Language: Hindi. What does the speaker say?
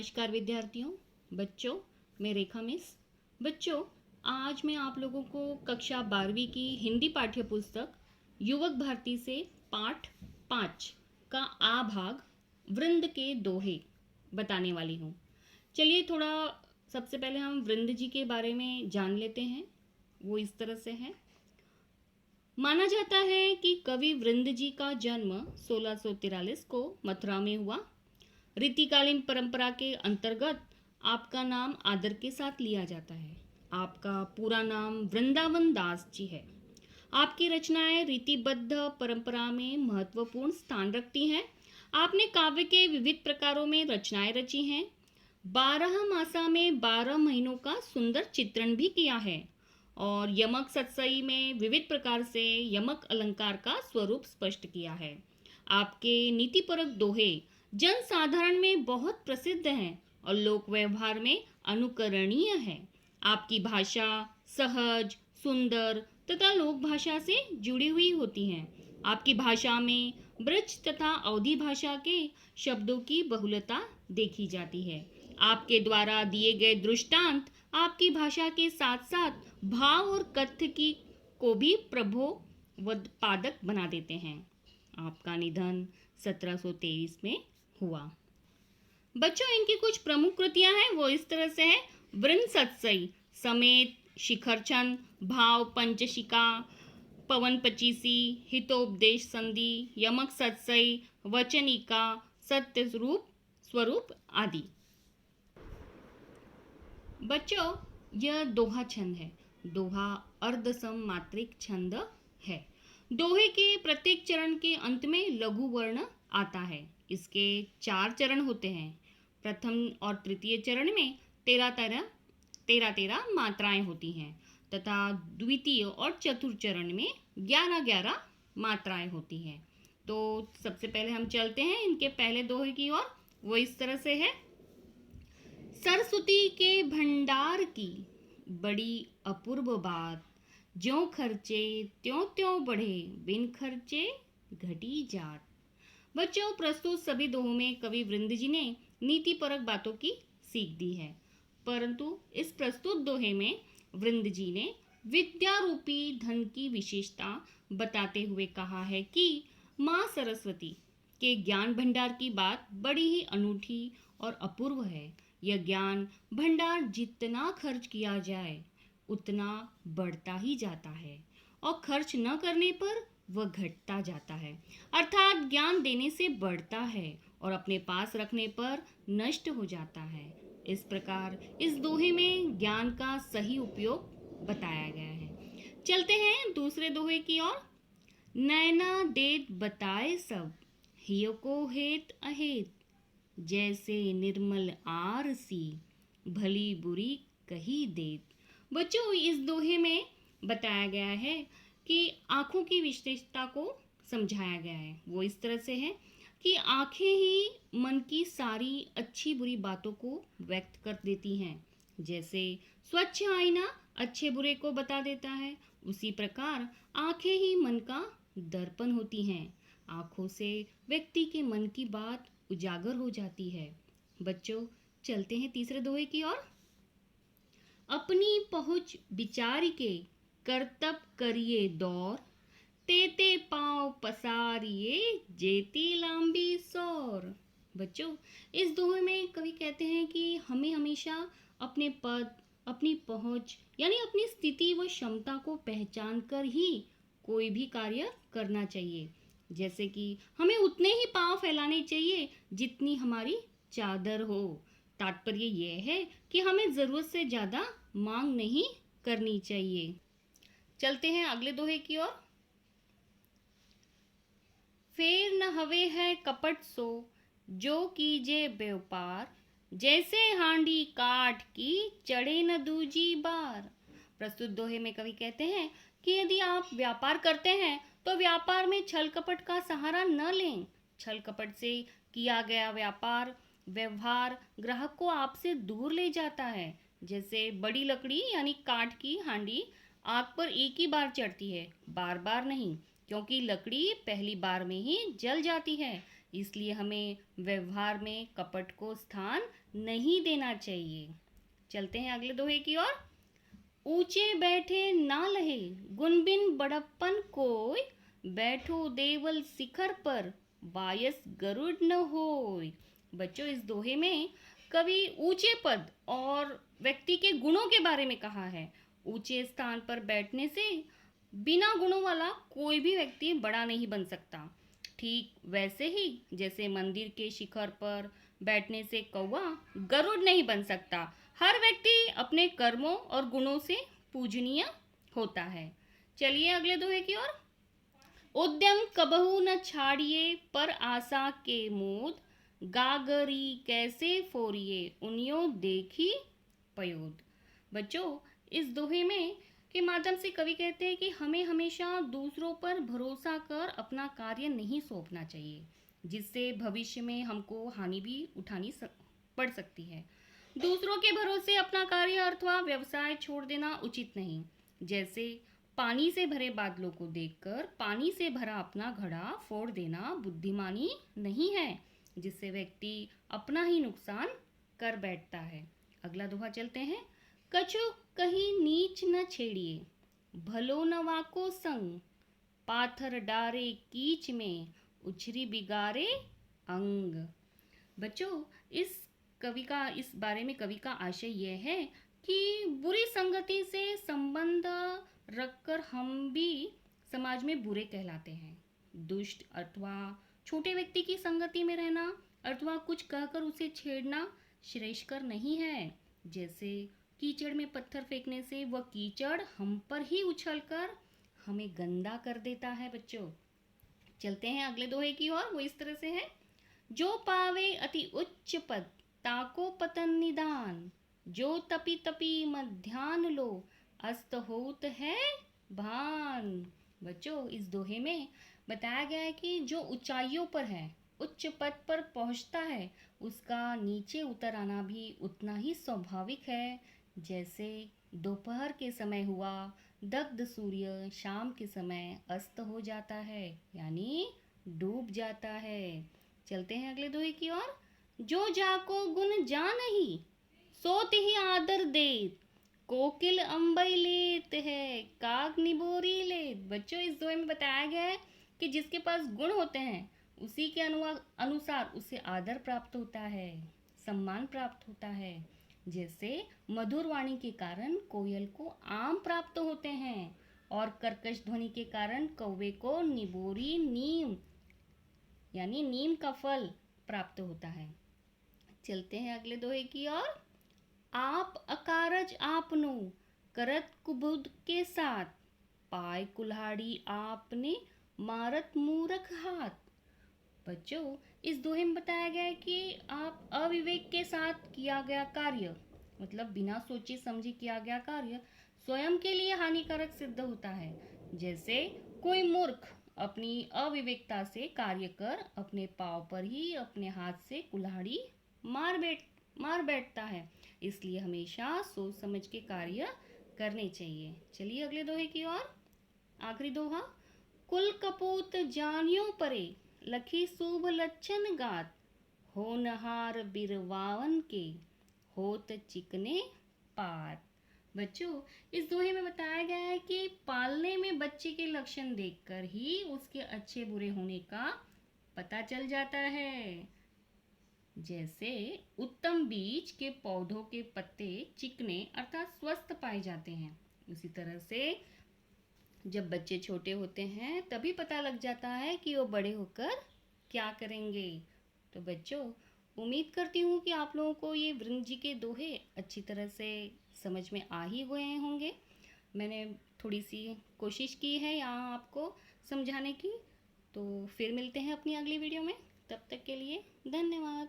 नमस्कार विद्यार्थियों, बच्चों, मैं रेखा मिस। बच्चों, आज मैं आप लोगों को कक्षा 12वीं की हिंदी पाठ्य पुस्तक युवक भारती से पाठ 5 का आ भाग वृंद के दोहे बताने वाली हूँ। चलिए थोड़ा सबसे पहले हम वृंद जी के बारे में जान लेते हैं। वो इस तरह से है। माना जाता है कि कवि वृंद जी का जन्म 1643 को मथुरा में हुआ। रीतिकालीन परंपरा के अंतर्गत आपका नाम आदर के साथ लिया जाता है। आपका पूरा नाम वृंदावन दास जी है। आपकी रचनाएं रीतिबद्ध परंपरा में महत्वपूर्ण स्थान रखती हैं। आपने काव्य के विविध प्रकारों में रचनाएं रची हैं। 12 मासा में 12 महीनों का सुंदर चित्रण भी किया है और यमक सत्सई में विविध प्रकार से यमक अलंकार का स्वरूप स्पष्ट किया है। आपके नीतिपरक दोहे जन साधारण में बहुत प्रसिद्ध हैं और लोक व्यवहार में अनुकरणीय है। आपकी भाषा सहज, सुंदर तथा लोक भाषा से जुड़ी हुई होती है। आपकी भाषा में ब्रज तथा अवधी भाषा के शब्दों की बहुलता देखी जाती है। आपके द्वारा दिए गए दृष्टांत आपकी भाषा के साथ साथ भाव और कथ्य की को भी प्रभोत्पादक बना देते हैं। आपका निधन 1723 में हुआ। बच्चों, इनकी कुछ प्रमुख कृतियां हैं, वो इस तरह से है। वृंद सत्सई समेत, शिखर छंद, भाव पंचशिका, पवन पचीसी, हितोपदेश संधि, यमक सत्सई, वचनिका, सत्य स्वरूप आदि। बच्चों, यह दोहा छंद है। दोहा अर्धसम मात्रिक छंद है। दोहे के प्रत्येक चरण के अंत में लघु वर्ण आता है। इसके 4 चरण होते हैं। प्रथम और तृतीय चरण में 13 मात्राएं होती हैं तथा द्वितीय और चतुर्थ चरण में 11 मात्राएं होती हैं। तो सबसे पहले हम चलते हैं इनके पहले दोहे की ओर। वो इस तरह से है। सरस्वती के भंडार की बड़ी अपूर्व बात, ज्यों खर्चे त्यों त्यों बढ़े, बिन खर्चे घटी जात। बच्चों, प्रस्तुत सभी दोहों में कवि वृंद जी ने नीति परक बातों की सीख दी है, परंतु इस प्रस्तुत दोहे में वृंद जी ने विद्या रूपी धन की विशेषता बताते हुए कहा है कि माँ सरस्वती के ज्ञान भंडार की बात बड़ी ही अनूठी और अपूर्व है। यह ज्ञान भंडार जितना खर्च किया जाए उतना बढ़ता ही जाता है और खर्च न करने पर वह घटता जाता है, अर्थात ज्ञान देने से बढ़ता है और अपने पास रखने पर नष्ट हो जाता है। इस प्रकार इस दोहे में ज्ञान का सही उपयोग बताया गया है। चलते हैं दूसरे दोहे की ओर। नैना देत बताए सब, हियो को हेत अहेत, जैसे निर्मल आर सी, भली बुरी कही देत। बच्चों, इस दोहे में बताया गया है कि आँखों की विशेषता को समझाया गया है। वो इस तरह से है कि आँखें ही मन की सारी अच्छी बुरी बातों को व्यक्त कर देती हैं। जैसे स्वच्छ आईना अच्छे बुरे को बता देता है, उसी प्रकार आँखें ही मन का दर्पण होती हैं। आँखों से व्यक्ति के मन की बात उजागर हो जाती है। बच्चों, चलते हैं तीसरे दोहे की ओर। अपनी पहुँच विचार के करतब करिए दौर, तेते पाँव पसारिए जेती लांबी सौर। बच्चों, इस दोहे में कवि कहते हैं कि हमें हमेशा अपने पद, अपनी पहुँच यानी अपनी स्थिति व क्षमता को पहचान कर ही कोई भी कार्य करना चाहिए। जैसे कि हमें उतने ही पाँव फैलाने चाहिए जितनी हमारी चादर हो। तात्पर्य यह है कि हमें ज़रूरत से ज़्यादा मांग नहीं करनी चाहिए। चलते हैं अगले दोहे की ओर। फेर न हवे है कपट सो, जो कीजे व्यापार, जैसे हांडी काठ की चढ़े न दूजी बार। प्रस्तुत दोहे में कवि कहते हैं कि यदि आप व्यापार करते हैं तो व्यापार में छल कपट का सहारा न लें। छल कपट से किया गया व्यवहार ग्राहक को आपसे दूर ले जाता है। जैसे बड़ी लकड़ी यानी काठ की हांडी आग पर एक ही बार चढ़ती है, बार बार नहीं, क्योंकि लकड़ी पहली बार में ही जल जाती है। इसलिए हमें व्यवहार में कपट को स्थान नहीं देना चाहिए। चलते हैं अगले दोहे की ओर। ऊंचे बैठे ना लहे गुनबिन बड़प्पन कोय, बैठो देवल शिखर पर बायस गरुड़ न होय। बच्चों, इस दोहे में कवि ऊंचे पद और व्यक्ति के गुणों के बारे में कहा है। ऊंचे स्थान पर बैठने से बिना गुणों वाला कोई भी व्यक्ति बड़ा नहीं बन सकता। ठीक वैसे ही जैसे मंदिर के शिखर पर बैठने से कौवा गरुड़ नहीं बन सकता। हर व्यक्ति अपने कर्मों और गुणों से पूजनीय होता है। चलिए अगले दोहे की ओर। उद्यम कबहू न छाड़िए पर आशा के मोद, गागरी कैसे फोरिए उनियो देखी पयोद। बच्चों, इस दोहे में के माध्यम से कवि कहते हैं कि हमें हमेशा दूसरों पर भरोसा कर अपना कार्य नहीं सौंपना चाहिए, जिससे भविष्य में हमको हानि भी उठानी पड़ सकती है। दूसरों के भरोसे अपना कार्य अथवा व्यवसाय छोड़ देना उचित नहीं। जैसे पानी से भरे बादलों को देखकर पानी से भरा अपना घड़ा फोड़ देना बुद्धिमानी नहीं है, जिससे व्यक्ति अपना ही नुकसान कर बैठता है। अगला दोहा चलते हैं। कछु कहीं नीच न छेड़िए, भलो न वाको संग, पाथर डारे कीच में, उछरी बिगारे अंग। बच्चों, इस बारे में कवि का आशय यह है कि बुरी संगति से संबंध रखकर हम भी समाज में बुरे कहलाते हैं। दुष्ट अथवा छोटे व्यक्ति की संगति में रहना अथवा कुछ कहकर उसे छेड़ना श्रेयस्कर नहीं है। जैसे कीचड़ में पत्थर फेंकने से वह कीचड़ हम पर ही उछलकर हमें गंदा कर देता है। बच्चों, चलते हैं अगले दोहे की ओर। वो इस तरह से है। जो पावे अति उच्च पद, ताको पतन निदान, जो तपी तपी मध्यान लो, अस्त होत है भान। बच्चों, इस दोहे में बताया गया है कि जो ऊंचाइयों पर है, उच्च पद पर पहुंचता है, उसका नीचे उतर आना भी उतना ही स्वाभाविक है। जैसे दोपहर के समय हुआ दग्ध सूर्य शाम के समय अस्त हो जाता है, यानी डूब जाता है। चलते हैं अगले दोहे की ओर। जो जाको गुण जानही, सो तिहि आदर देत, कोकिल अंबई लेत है, काग निबोरी लेत। बच्चों, इस दोहे में बताया गया है कि जिसके पास गुण होते हैं उसी के अनुसार उसे आदर प्राप्त होता है, सम्मान प्राप्त होता है। जैसे मधुर वाणी के कारण कोयल को आम प्राप्त होते हैं और कर्कश ध्वनि के कारण कौवे को निबोरी नीम यानी नीम का फल प्राप्त होता है। चलते हैं अगले दोहे की ओर। आप अकारज आपनो, करत कुबुद के साथ, पाय कुल्हाड़ी आपने, मारत मूरख हाथ। बच्चों, इस दोहे में बताया गया है कि आप अविवेक के साथ किया गया कार्य, मतलब बिना सोचे समझे किया गया कार्य स्वयं के लिए हानिकारक सिद्ध होता है। जैसे कोई मूर्ख अपनी अविवेकता से कार्य कर अपने पाँव पर ही अपने हाथ से कुल्हाड़ी मार बैठता है। इसलिए हमेशा सोच समझ के कार्य करने चाहिए। चलिए अगले दोहे की ओर। आखिरी दोहा। कुल कपूत जानियो परे, लखी शुभ लक्षण गात, होनहार बिरवावन के, होत चिकने पात। बच्चों, इस दोहे में बताया गया है कि पालने में बच्चे के लक्षण देखकर ही उसके अच्छे बुरे होने का पता चल जाता है। जैसे उत्तम बीज के पौधों के पत्ते चिकने अर्थात स्वस्थ पाए जाते हैं, उसी तरह से जब बच्चे छोटे होते हैं तभी पता लग जाता है कि वो बड़े होकर क्या करेंगे। तो बच्चों, उम्मीद करती हूँ कि आप लोगों को ये वृंद जी के दोहे अच्छी तरह से समझ में आ ही गए होंगे। मैंने थोड़ी सी कोशिश की है यहाँ आपको समझाने की। तो फिर मिलते हैं अपनी अगली वीडियो में, तब तक के लिए धन्यवाद।